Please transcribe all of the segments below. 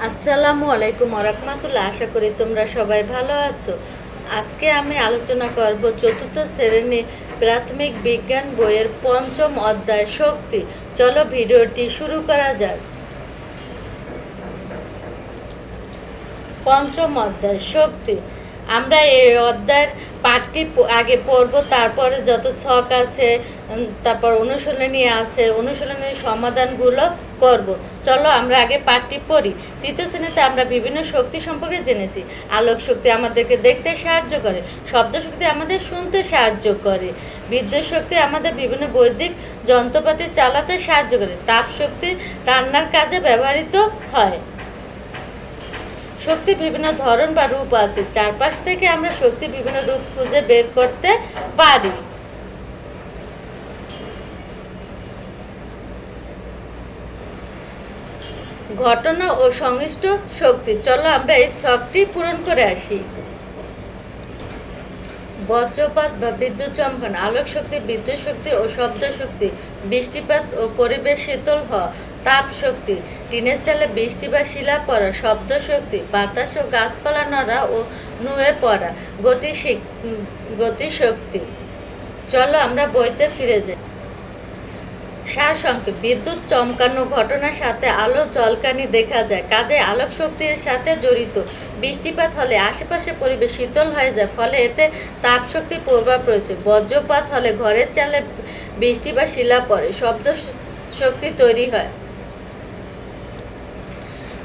আসসালামু আলাইকুম ওরহমাতুল্লাহ। আশা করি তোমরা সবাই ভালো আছো। আজকে আমি আলোচনা করব চতুর্থ শ্রেণী প্রাথমিক বিজ্ঞান বইয়ের পঞ্চম অধ্যায় শক্তি। চলো ভিডিওটি শুরু করা যাক। পঞ্চম অধ্যায় শক্তি। আমরা এই অধ্যায়ের পাঠটি আগে পড়ব, তারপরে যত ছক আছে, তারপর অনুশীলনী আছে, অনুশীলনীর সমাধানগুলো করব। চলো আমরা আগে পাঠটি পড়ি। তৃতীয় শ্রেণীতে আমরা বিভিন্ন শক্তি সম্পর্কে জেনেছি। আলোক শক্তি আমাদেরকে দেখতে সাহায্য করে, শব্দ শক্তি আমাদের শুনতে সাহায্য করে, বিদ্যুৎ শক্তি আমাদের বিভিন্ন বৈদ্যুতিক যন্ত্রপাতি চালাতে সাহায্য করে, তাপ শক্তি রান্নার কাজে ব্যবহৃত হয়। শক্তির বিভিন্ন ধরন বা রূপ আছে। চারপাশ থেকে আমরা শক্তির বিভিন্ন রূপ খুঁজে বের করতে পারি। ঘটনা ও সংশ্লিষ্ট শক্তি। চলো আমরা এই ছকটি পূরণ করে আসি। বজ্রপাত বা বিদ্যুৎ চমকানো, আলোক শক্তি, বিদ্যুৎ শক্তি ও শব্দ শক্তি, বৃষ্টিপাত ও পরিবেশ শীতল হওয়া, তাপ শক্তি, টিনের চালে বৃষ্টি বা শিলা পড়া, শব্দ শক্তি, বাতাস ও গাছপালা নড়া ও নুয়ে পড়া, গতিশক্তি। চলো আমরা বইতে ফিরে যাই। সারসংক্ষেপ: বিদ্যুৎ চমকানো ঘটনার সাথে আলো ঝলকানি দেখা যায়, কাজে আলোক শক্তির সাথে জড়িত। বৃষ্টিপাত হলে আশেপাশে পরিবেশ শীতল হয়ে যায়, ফলে এতে তাপ শক্তির প্রভাব রয়েছে। বজ্রপাত হলে ঘরের চালে বৃষ্টি বা শিলা পড়ে, শব্দ শক্তি তৈরি হয়।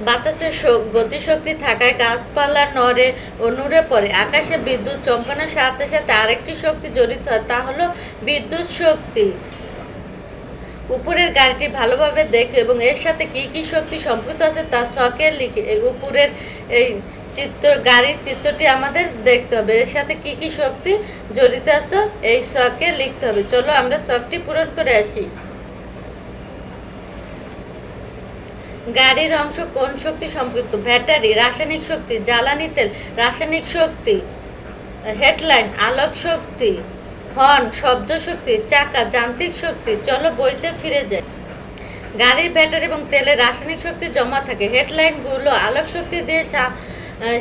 বাতাসে গতিশক্তি থাকায় গাছপালা নড়ে ও নুড়ে পড়ে। আকাশে বিদ্যুৎ চমকানোর সাথে সাথে আরেকটি শক্তি জড়িত হয়, তা হলো বিদ্যুৎ শক্তি। উপরের গাড়িটি ভালোভাবে দেখো এবং এর সাথে কি কি শক্তি সম্পৃক্ত আছে তা ছকে লিখে উপরের এই গাড়ির চিত্রটি আমাদের দেখতে হবে। এর সাথে কি কি শক্তি জড়িত আছে এই ছকে লিখতে হবে। চলো আমরা ছকটি পূরণ করে আসি। গাড়ির অংশ কোন শক্তি সম্পৃক্ত? ব্যাটারি। রাসায়নিক শক্তি: জ্বালানি তেল। রাসায়নিক শক্তি: হেডলাইট আলোক শক্তি, হর্ন শব্দ শক্তি, চাকা যান্ত্রিক শক্তি। চলো বইতে ফিরে যাই। গাড়ির ব্যাটারি এবং তেলে রাসায়নিক শক্তি জমা থাকে। হেডলাইটগুলো আলোক শক্তি দিয়ে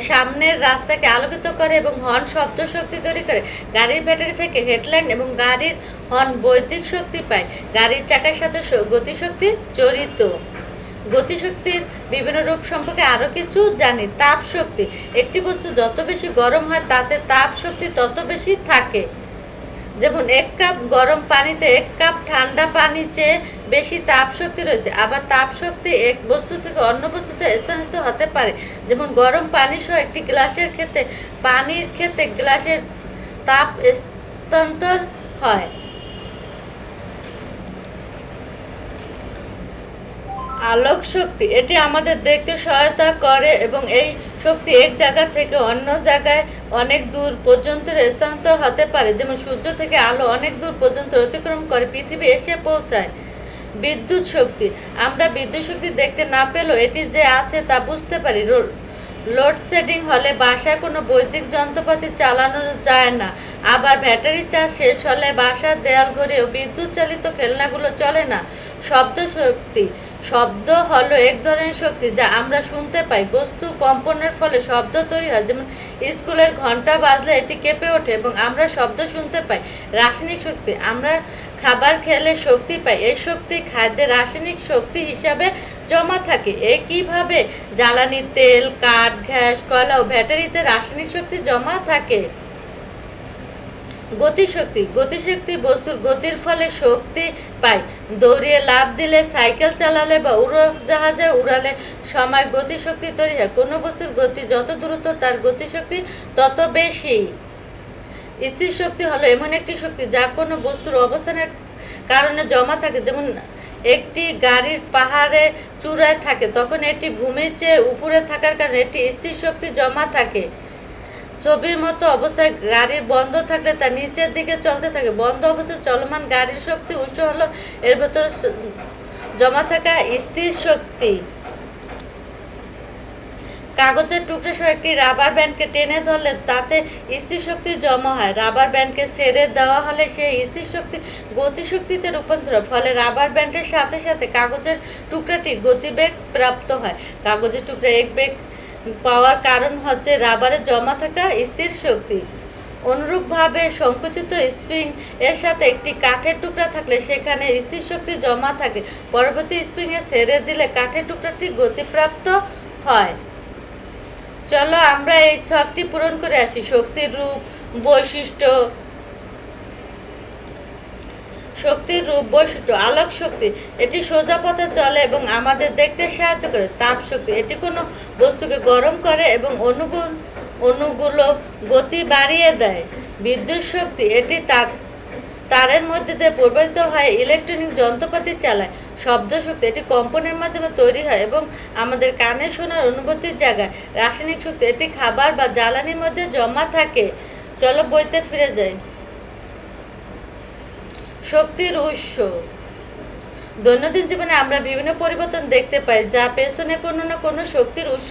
সামনের রাস্তাকে আলোকিত করে এবং হর্ন শব্দ শক্তি তৈরি করে। গাড়ির ব্যাটারি থেকে হেডলাইট এবং গাড়ির হর্ন বৈদ্যুতিক শক্তি পায়। গাড়ির চাকার সাথে গতিশক্তি জড়িত। গতিশক্তির বিভিন্ন রূপ সম্পর্কে আরও কিছু জানি। তাপ শক্তি: একটি বস্তু যত বেশি গরম হয় তাতে তাপ শক্তি তত বেশি থাকে। যেমন 1 কাপ গরম পানিতে 1 কাপ ঠান্ডা পানির চেয়ে বেশি তাপ শক্তি রয়েছে। আবার তাপ শক্তি এক বস্তু থেকে অন্য বস্তুতে স্থানান্তরিত হতে পারে। যেমন গরম পানি সহ একটি গ্লাসের ক্ষেত্রে পানির ক্ষেত্রে গ্লাসের তাপ স্থানান্তর হয়। আলোক শক্তি: এটি আমাদের দেখতে সহায়তা করে এবং এই শক্তি এক জায়গা থেকে অন্য জায়গায় অনেক দূর পর্যন্ত স্থানান্তর হতে পারে। যেমন সূর্য থেকে আলো অনেক দূর পর্যন্ত অতিক্রম করে পৃথিবী এসে পৌঁছায়। বিদ্যুৎ শক্তি: আমরা বিদ্যুৎ শক্তি দেখতে না পেলেও এটি যে আছে তা বুঝতে পারি। লোডশেডিং হলে বাসায় কোনো বৈদ্যুতিক যন্ত্রপাতি চালানো যায় না। আবার ব্যাটারি চার্জ শেষ হলে বাসার দেয়াল ঘড়ি ও বিদ্যুৎ চালিত খেলনাগুলো চলে না। শব্দ শক্তি: শব্দ হলো এক ধরনের শক্তি যা আমরা শুনতে পাই। বস্তু কম্পনের ফলে শব্দ তৈরি হয়। যেমন স্কুলের ঘন্টা বাজলে এটি কেঁপে ওঠে এবং আমরা শব্দ শুনতে পাই। রাসায়নিক শক্তি: আমরা খাবার খেলে শক্তি পাই। এই শক্তি খাদ্যে রাসায়নিক শক্তি হিসাবে জমা থাকে। একইভাবে জ্বালানি তেল, কাঠ, গ্যাস, কয়লা ও ব্যাটারিতে রাসায়নিক শক্তি জমা থাকে। গতিশক্তি: গতিশক্তি বস্তুর গতির ফলে শক্তি পায়। দৌড়িয়ে লাফ দিলে, সাইকেল চালালে বা উড়োজাহাজে উড়ালে সময় গতিশক্তি তৈরি হয়। কোনো বস্তুর গতি যত দ্রুত তার গতিশক্তি তত বেশি। স্থির শক্তি হলো এমন একটি শক্তি যা কোনো বস্তুর অবস্থানের কারণে জমা থাকে। যেমন একটি গাড়ির পাহাড়ে চূড়ায় থাকে, তখন এটি ভূমির চেয়ে উপরে থাকার কারণে এটি স্থির শক্তি জমা থাকে। ছবির মতো অবস্থায় গাড়ির বন্ধ থাকলে তা নিচের দিকে চলতে থাকে। বন্ধ অবস্থায় চলমান গাড়ির শক্তি উৎস হলো এর ভেতরে জমা থাকা স্থির শক্তি। কাগজের টুকরা সহ একটি রাবার ব্যান্ডকে টেনে ধরলে তাতে স্থির শক্তি জমা হয়। রাবার ব্যান্ডকে ছেড়ে দেওয়া হলে সেই স্থির শক্তি গতিশক্তিতে রূপান্তর হয়। ফলে রাবার ব্যান্ডের সাথে সাথে কাগজের টুকরাটি গতিবেগ প্রাপ্ত হয়। কাগজের টুকরা এক বেগ পাওয়ার কারণ হচ্ছে রাবারে জমা থাকা স্থির শক্তি। অনুরূপভাবে সংকুচিত স্প্রিং এর সাথে একটি কাঠের টুকরা থাকলে সেখানে স্থির শক্তি জমা থাকে। পরবর্তী স্প্রিংয়ে ছেড়ে দিলে কাঠের টুকরাটি গতিপ্রাপ্ত হয়। চলো আমরা এই ছকটি পূরণ করে আসি। শক্তির রূপ, বৈশিষ্ট্য। শক্তির রূপ, বৈশিষ্ট্য। আলোক শক্তি, এটি সোজা পথে চলে এবং আমাদের দেখতে সাহায্য করে। তাপ শক্তি, এটি কোনো বস্তুকে গরম করে এবং অণুগুলো গতি বাড়িয়ে দেয়। বিদ্যুৎ শক্তি, এটি তারের মধ্যে দিয়ে প্রবাহিত হয় ইলেকট্রনিক যন্ত্রপাতি চালায়। শব্দ শক্তি, এটি কম্পনের মাধ্যমে তৈরি হয় এবং আমাদের কানে শোনার অনুভূতির জায়গায়। রাসায়নিক শক্তি, এটি খাবার বা জ্বালানির মধ্যে জমা থাকে। চলো বইতে ফিরে যাই। শক্তির উৎস। দৈনন্দিন জীবনে আমরা বিভিন্ন পরিবর্তন দেখতে পাই যা পেছনে কোনো না কোনো শক্তির উৎস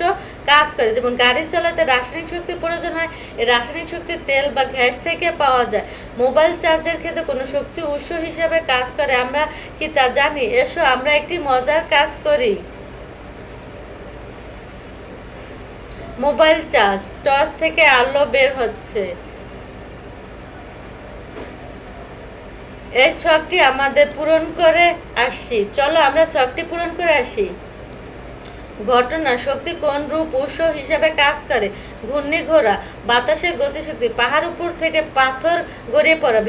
কাজ করে। যেমন গাড়ি চালাতে রাসায়নিক শক্তির প্রয়োজন হয়। এই রাসায়নিক শক্তি তেল বা গ্যাস থেকে পাওয়া যায়। মোবাইল চার্জের ক্ষেত্রে কোনো শক্তি উৎস হিসাবে কাজ করে, আমরা কি তা জানি? এসো আমরা একটি মজার কাজ করি। Mobile charge. টর্চ থেকে আলো বের হচ্ছে। এই ছকটি আমাদের পূরণ করে আসি। চলো আমরা ছকটি পূরণ করে আসি। ঘটনা, শক্তি কোন রূপ উৎস হিসাবে কাজ করে? ঘূর্ণিঘোড়া, বাতাসের গতিশক্তি, পাহাড় উপর থেকে পাথর গড়িয়ে পড়া।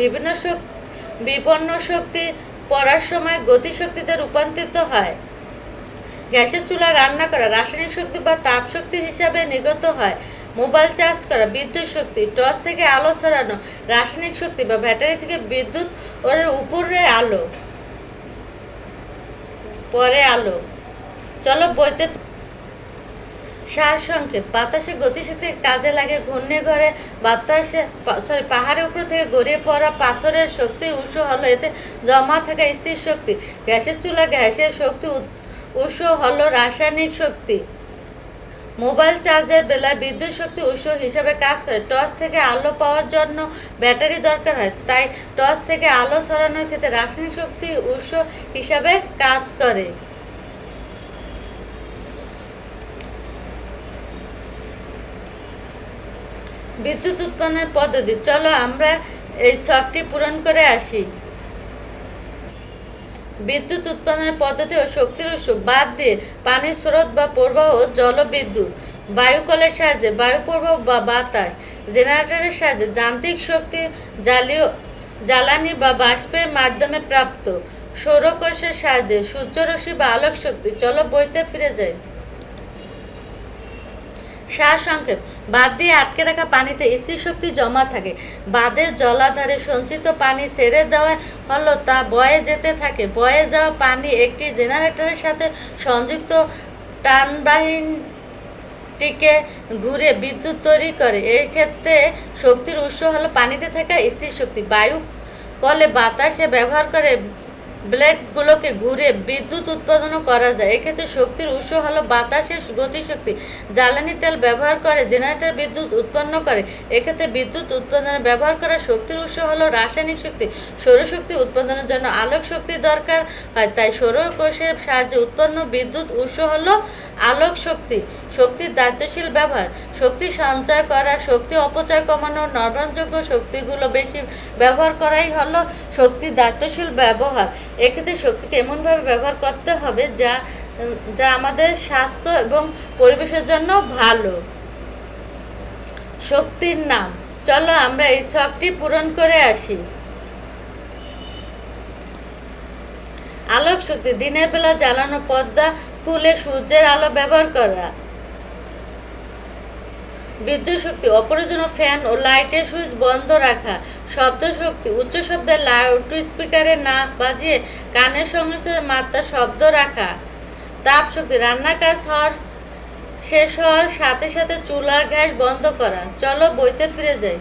বিপন্ন শক্তি পড়ার সময় গতিশক্তিতে রূপান্তরিত হয়। গ্যাসের চুলা রান্না করা রাসায়নিক শক্তি বা তাপ শক্তি হিসাবে নির্গত হয়। মোবাইল চার্জ করা বিদ্যুৎ শক্তি। টর্চ থেকে আলো ছড়ানো রাসায়নিক শক্তি বা ব্যাটারি থেকে বিদ্যুৎ ওর উপরে আলো, পরে আলো। চলো বইতে। সারসংক্ষেপ, বাতাসে গতিশক্তি কাজে লাগে ঘূর্ণিঝড়ে পাহাড়ের উপর থেকে গড়িয়ে পড়া পাথরের শক্তি উৎস হলো এতে জমা থাকা স্থির শক্তি। গ্যাসের চুলা গ্যাসের শক্তি উৎস হলো রাসায়নিক শক্তি। মোবাইল চার্জের বেলায় বিদ্যুৎ শক্তি উৎস হিসাবে কাজ করে। টর্চ থেকে আলো পাওয়ার জন্য ব্যাটারি দরকার হয়, তাই টর্চ থেকে আলো ছড়ানোর ক্ষেত্রে রাসায়নিক শক্তি উৎস হিসাবে কাজ করে। বিদ্যুৎ উৎপন্নের পদ্ধতি। চলো আমরা এই ছকটি পূরণ করে আসি। বিদ্যুৎ উৎপাদনের পদ্ধতি ও শক্তির উৎস বাদ দিয়ে পানির স্রোত বা প্রবাহ, জলবিদ্যুৎ। বায়ুকলের সাহায্যে বায়ু প্রবাহ বা বাতাস। জেনারেটরের সাহায্যে যান্ত্রিক শক্তি, জ্বালানি বা বাষ্পের মাধ্যমে প্রাপ্ত। সৌরকোষের সাহায্যে সূর্যরশ্মি বা আলোক শক্তি। চলো বইতে ফিরে যাই। সারসংক্ষেপ, বাঁধ দিয়ে আটকে রাখা পানিতে স্থির শক্তি জমা থাকে। বাঁধের জলাধারে সঞ্চিত পানি ছেড়ে দেওয়া হলো তা বয়ে যেতে থাকে। বয়ে যাওয়া পানি একটি জেনারেটরের সাথে সংযুক্ত টারবাইনটিকে ঘুরে বিদ্যুৎ তৈরি করে। এই ক্ষেত্রে শক্তির উৎস হলো পানিতে থাকা স্থির শক্তি। বায়ু কলে বাতাসে ব্যবহার করে ব্লেডগুলোকে ঘুরে বিদ্যুৎ উৎপাদনও করা যায়। এক্ষেত্রে শক্তির উৎস হলো বাতাসের গতিশক্তি। জ্বালানি তেল ব্যবহার করে জেনারেটর বিদ্যুৎ উৎপন্ন করে। এক্ষেত্রে বিদ্যুৎ উৎপাদনে ব্যবহার করা শক্তির উৎস হলো রাসায়নিক শক্তি। সৌরশক্তি উৎপাদনের জন্য আলোক শক্তি দরকার হয়, তাই সৌরকোষের সাহায্যে উৎপন্ন বিদ্যুৎ উৎস হলো আলোক শক্তি। শক্তির দায়িত্বশীল ব্যবহার, শক্তি সঞ্চয় করা, শক্তি অপচয় কমানো, নবায়নযোগ্য শক্তিগুলো বেশি ব্যবহার করাই হলো শক্তির দায়িত্বশীল ব্যবহার। এক্ষেত্রে শক্তিকে এমনভাবে ব্যবহার করতে হবে যা আমাদের স্বাস্থ্য এবং পরিবেশের জন্য ভালো। শক্তির নাম। চলো আমরা এই ছকটি পূরণ করে আসি। আলোক শক্তি, দিনের বেলা জ্বালানো পর্দা খুলে সূর্যের আলো ব্যবহার করা। বিদ্যুৎ শক্তি, অপ্রয়োজনীয় ফ্যান ও লাইটের সুইচ বন্ধ রাখা। শব্দ শক্তি, উচ্চ শব্দে লাউড স্পিকারে না বাজিয়ে কানের সঙ্গে মাত্রা শব্দ রাখা। তাপ শক্তি, রান্নার কাজ শেষ হওয়ার সাথে সাথে চুলার গ্যাস বন্ধ করা। চলো বইতে ফিরে যাই।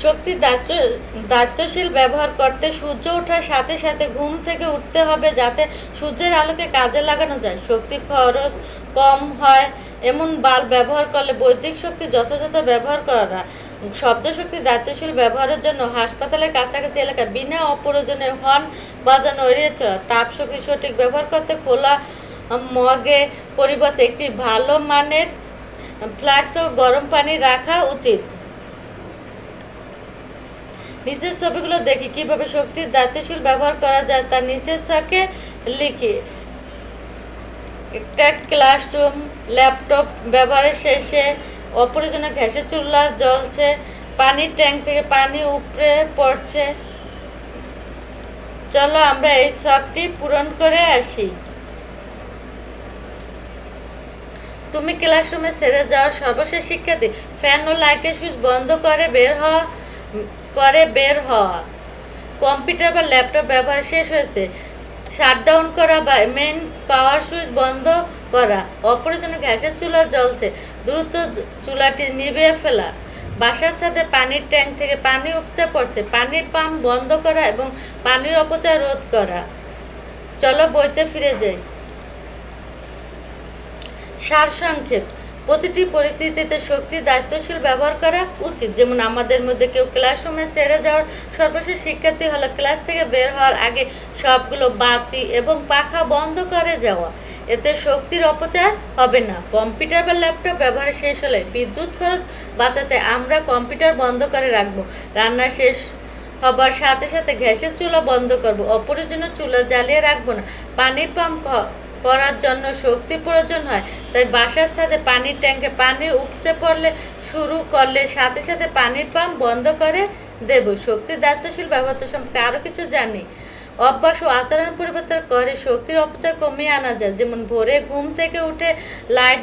শক্তি দায়িত্বশীল ব্যবহার করতে সূর্য ওঠার সাথে সাথে ঘুম থেকে উঠতে হবে, যাতে সূর্যের আলোকে কাজে লাগানো যায়। শক্তি খরচ কম হয় এমন বাল্ব ব্যবহার করলে বৈদ্যুতিক শক্তি যথাযথ ব্যবহার করা। শব্দ শক্তি দায়িত্বশীল ব্যবহারের জন্য হাসপাতালের কাছাকাছি এলাকায় বিনা অপ্রয়োজনে হর্ন বাজানো এড়িয়ে চলা। তাপ শক্তি সঠিক ব্যবহার করতে খোলা মগে পরিবর্তে একটি ভালো মানের ফ্লাক্স ও গরম পানি রাখা উচিত। নিচের ছবিগুলো দেখি কিভাবে শক্তির দায়িত্বশীল ব্যবহার করা যায় তা নিচের ছকে লিখি। একটা ক্লাসরুম, ল্যাপটপ ব্যবহারের শেষে অপ্রয়োজনীয় গ্যাসের চুলা জ্বলছে, পানির ট্যাঙ্ক থেকে পানি উপড়ে পড়ছে। চলো আমরা এই ছকটি পূরণ করে আসি। তুমি ক্লাসরুমে ছেড়ে যাওয়ার সর্বশেষ শিক্ষার্থী। ফ্যান ও লাইটের সুইচ বন্ধ করে বের হওয়া। কম্পিউটার বা ল্যাপটপ ব্যবহার শেষ হয়েছে, শাটডাউন করা বা মেন পাওয়ার সুইচ বন্ধ করা। অপ্রয়োজনীয় গ্যাসের চুলা জ্বলছে, দ্রুত চুলাটি নিভিয়ে ফেলা। বাসার ছাদে পানির ট্যাঙ্ক থেকে পানি উপচে পড়ছে, পানির পাম্প বন্ধ করা এবং পানির অপচয় রোধ করা। চলো বইতে ফিরে যাই। সারসংক্ষেপ: প্রতিটি পরিস্থিতিতে শক্তি দায়িত্বশীল ব্যবহার করা উচিত। যেমন আমাদের মধ্যে কেউ ক্লাসরুমে ছেড়ে যাওয়ার সর্বশেষ শিক্ষার্থী হলো ক্লাস থেকে বের হওয়ার আগে সবগুলো বাতি এবং পাখা বন্ধ করে যাওয়া। এতে শক্তির অপচয় হবে না। কম্পিউটার বা ল্যাপটপ ব্যবহার শেষ হলে বিদ্যুৎ খরচ বাঁচাতে আমরা কম্পিউটার বন্ধ করে রাখবো। রান্না শেষ হবার সাথে সাথে গ্যাসের চুলা বন্ধ করব। অপ্রয়োজনীয় চুলা জ্বালিয়ে রাখবো না। পানির পাম্প করার জন্য শক্তি প্রয়োজন হয়, তাই বাসার ছাদে পানির ট্যাঙ্কে পানি উপচে পড়লে শুরু করলে সাথে সাথে পানির পাম্প বন্ধ করে দেব। শক্তি দায়িত্বশীল ব্যবহার সম্পর্কে আরও কিছু জানি। অভ্যাস ও আচরণ পরিবর্তন করে শক্তির অপচয় কমিয়ে আনা যায়। যেমন ভোরে ঘুম থেকে উঠে লাইট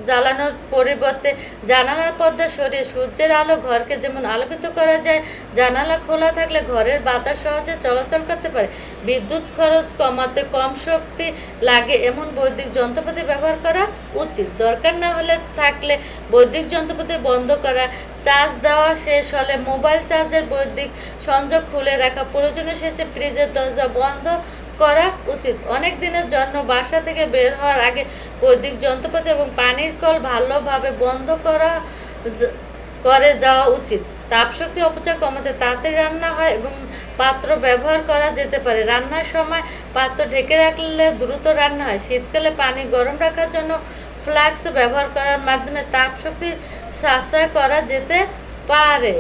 জ্বালানোর পরিবর্তে জানালার পর্দা সরিয়ে সূর্যের আলো ঘরকে যেমন আলোকিত করা যায়। জানালা খোলা থাকলে ঘরের বাতাস সহজে চলাচল করতে পারে। বিদ্যুৎ খরচ কমাতে কম শক্তি লাগে এমন বৈদ্যুতিক যন্ত্রপাতি ব্যবহার করা উচিত। দরকার না হলে থাকলে বৈদ্যুতিক যন্ত্রপাতি বন্ধ করা। চার্জ দেওয়া শেষ হলে মোবাইল চার্জের বৈদ্যুতিক সংযোগ খুলে রাখা। প্রয়োজনের শেষে ফ্রিজের দরজা বন্ধ করা উচিত। অনেক দিনের জন্য বাসা থেকে বের হওয়ার আগে বৈদ্যুতিক যন্ত্রপাতি এবং পানির কল ভালোভাবে বন্ধ করে যাওয়া উচিত। তাপশক্তি অপচয় কমাতে তাড়াতাড়ি রান্না হয় এবং পাত্র ব্যবহার করা যেতে পারে। রান্নার সময় পাত্র ঢেকে রাখলে দ্রুত রান্না হয়। শীতকালে পানি গরম রাখার জন্য ফ্লাক্স ব্যবহার করার মাধ্যমে তাপশক্তি সাশ্রয় করা যেতে পারে।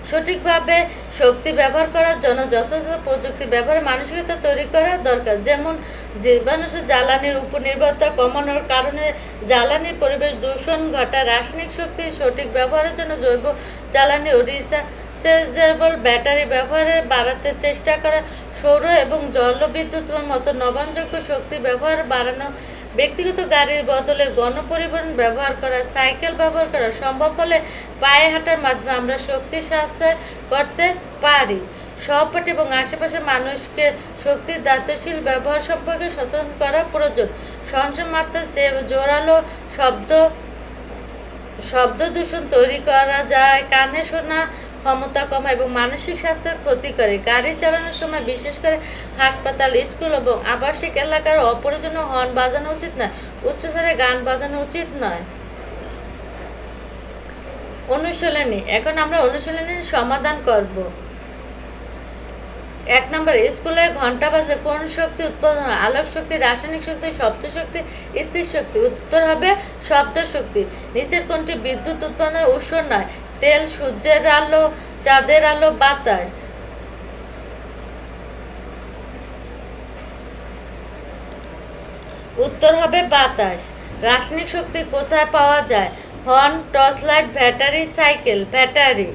সঠিকভাবে শক্তি ব্যবহার করার জন্য যথাযথ প্রযুক্তি ব্যবহারে মানসিকতা তৈরি করা দরকার। যেমন জীবাণুনাশক জ্বালানির উপর নির্ভরতা কমানোর কারণে জ্বালানির পরিবেশ দূষণ ঘটায়। রাসায়নিক শক্তি সঠিক ব্যবহারের জন্য জৈব জ্বালানি ও রিচার্জেবল ব্যাটারি ব্যবহারে বাড়াতে চেষ্টা করা। সৌর এবং জলবিদ্যুতের মতো নবায়নযোগ্য শক্তি ব্যবহার বাড়ানো। ব্যক্তিগত গাড়ির বদলে গণপরিবহন ব্যবহার করা। সাইকেল ব্যবহার করা সম্ভব হলে পায়ে হাঁটার মাধ্যমে আমরা শক্তি সাশ্রয় করতে পারি। সহপাঠী এবং আশেপাশের মানুষকে শক্তির দায়িত্বশীল ব্যবহার সম্পর্কে সচেতন করা প্রয়োজন। সহনশীল মাত্রার চেয়ে জোরালো শব্দ দূষণ তৈরি করা যায়, কানে শোনা ক্ষমতা কমায় এবং মানসিক স্বাস্থ্যের ক্ষতি করে। গাড়ি চালানোর সময় বিশেষ করে হাসপাতাল, স্কুল এবং আবাসিক এলাকার অপ্রয়োজনীয় হর্ন বাজানো উচিত নয়। উচ্চস্বরে গান বাজানো উচিত নয়। অনুশীলনী। এখন আমরা অনুশীলনীর সমাধান করব। 1 নম্বর, স্কুলের ঘন্টা বাজে কোন শক্তি উৎপাদন হয়? আলোক শক্তি, রাসায়নিক শক্তি, শব্দ শক্তি, স্থির শক্তি। উত্তর হবে শব্দ শক্তি। নিচের কোনটি বিদ্যুৎ উৎপাদনের উৎস নয়? তেল, সূর্যের আলো, চাঁদের আলো, বাতাস। উত্তর হবে বাতাস। রাসায়নিক শক্তি কোথায় পাওয়া যায়? Horn, torch light, battery, cycle. Battery.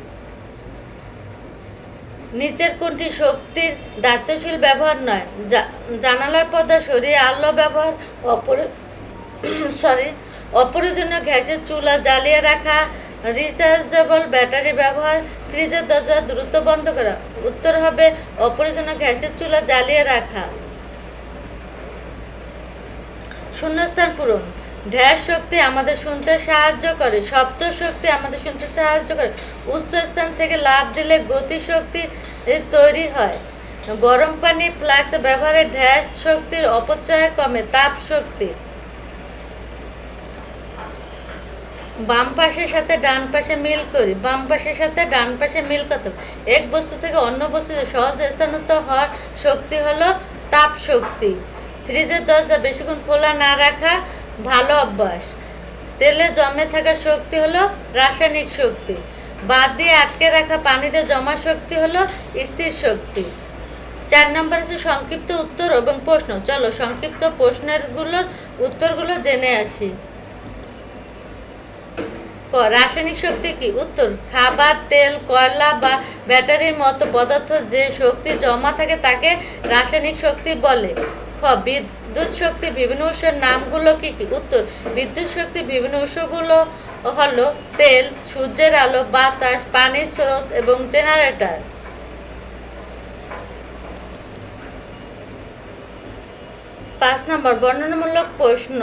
নিচের কোনটি শক্তির দায়িত্বশীল ব্যবহার নয়? জানালার পর্দা সরিয়ে আলো ব্যবহার, অপ্রয়োজনীয় গ্যাসের চুলা জ্বালিয়ে রাখা, রিচার্জেবল ব্যাটারি ব্যবহার, ফ্রিজের দরজা দ্রুত বন্ধ করা। উত্তর হবে অপ্রয়োজনীয় গ্যাসের চুলা জ্বালিয়ে রাখা। শূন্যস্থান পূরণ। ড্যাশ শক্তি আমাদের শুনতে সাহায্য করে, শব্দ শক্তি আমাদের শুনতে সাহায্য করে, উচ্চ স্থান থেকে লাফ দিলে গতি শক্তি তৈরি হয়, গরম পানি ফ্লাক্স ব্যবহারে ড্যাশ শক্তির অপচয় কমে, তাপ শক্তি। বাম পাশের সাথে ডান পাশে মিল করি, বাম পাশের সাথে ডান পাশে মিল কত, এক বস্তু থেকে অন্য বস্তুতে সহজ স্থানান্তর হওয়ার শক্তি হলো তাপ শক্তি। ফ্রিজের দরজা বেশিক্ষণ খোলা না রাখা ভালো অভ্যাস। তেলে জমে থাকা শক্তি হলো রাসায়নিক শক্তি। বাদ দিয়ে আটকে রাখা পানিতে জমা শক্তি হলো স্থির শক্তি। 4 নম্বর আছে সংক্ষিপ্ত উত্তর এবং প্রশ্ন। চলো সংক্ষিপ্ত প্রশ্নেরগুলোর উত্তরগুলো জেনে আসি। রাসায়নিক শক্তি কি? উত্তর, খাবার, তেল, কয়লা বা ব্যাটারির মতো পদার্থ যে শক্তি জমা থাকে তাকে রাসায়নিক শক্তি বলে। বিদ্যুৎ শক্তি বিভিন্ন উৎসের নামগুলো কি কি? উত্তর, বিদ্যুৎ শক্তি বিভিন্ন উৎসগুলো হলো তেল, সূর্যের আলো, বাতাস, পানির স্রোত এবং জেনারেটর। 5 নম্বর বর্ণনামূলক প্রশ্ন।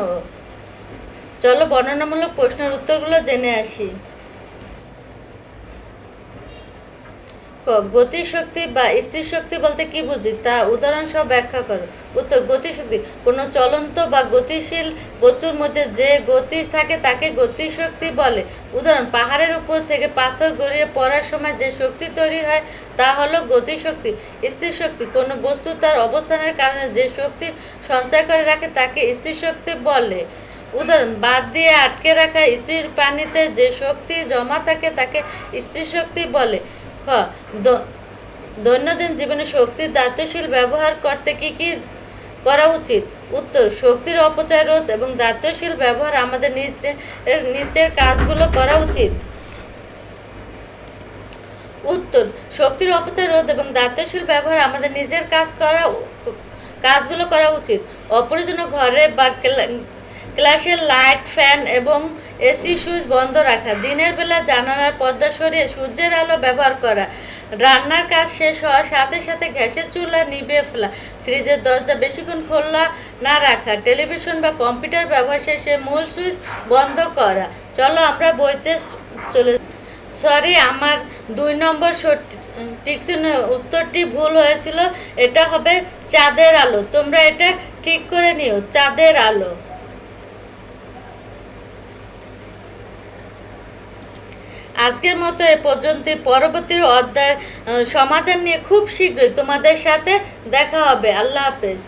চলো বর্ণনামূলক প্রশ্নের উত্তরগুলো জেনে আসি। গতিশক্তি বা স্থির শক্তি বলতে কি বুঝি তা উদাহরণ সহ ব্যাখ্যা করো। উত্তর, গতিশক্তি কোনো চলন্ত বা গতিশীল বস্তুর মধ্যে যে গতি থাকে তাকে গতিশক্তি বলে। উদাহরণ, পাহাড়ের উপর থেকে পাথর গড়িয়ে পড়ার সময় যে শক্তি তৈরি হয় তা হলো গতিশক্তি। স্থির শক্তি কোনো বস্তু তার অবস্থানের কারণে যে শক্তি সঞ্চয় করে রাখে তাকে স্থির শক্তি বলে। উদাহরণ, বাদ দিয়ে আটকে রাখা স্থির পানিতে যে শক্তি জমা থাকে তাকে স্থির শক্তি বলে। দৈনন্দিন জীবনে শক্তির দায়িত্বশীল ব্যবহার করতে কি কি করা উচিত? উত্তর, শক্তির অপচয় রোধ এবং দায়িত্বশীল ব্যবহার আমাদের নিচের কাজগুলো করা উচিত। উত্তর, শক্তির অপচয় রোধ এবং দায়িত্বশীল ব্যবহার আমাদের নিজের কাজগুলো করা উচিত। অপ্রয়োজনীয় ঘরে বা ক্লাসের লাইট, ফ্যান এবং এসি সুইচ বন্ধ রাখা। দিনের বেলা জানালার পর্দা সরিয়ে সূর্যের আলো ব্যবহার করা। রান্নার কাজ শেষ হওয়ার সাথে সাথে গ্যাসের চুলা নিভিয়ে ফেলা। ফ্রিজের দরজা বেশিক্ষণ খোলা না রাখা। টেলিভিশন বা কম্পিউটার ব্যবহার শেষে মূল সুইচ বন্ধ করা। চলো আমরা বইতে চলে। সরি, আমার 2 নম্বর উত্তরটি ভুল হয়েছিল। এটা হবে চাঁদের আলো। তোমরা এটা ঠিক করে নিও, চাঁদের আলো। আজকের মতো এ পর্যন্ত। পরবর্তী অধ্যায়ের সমাধান নিয়ে খুব শীঘ্রই তোমাদের সাথে দেখা হবে। আল্লাহ হাফেজ।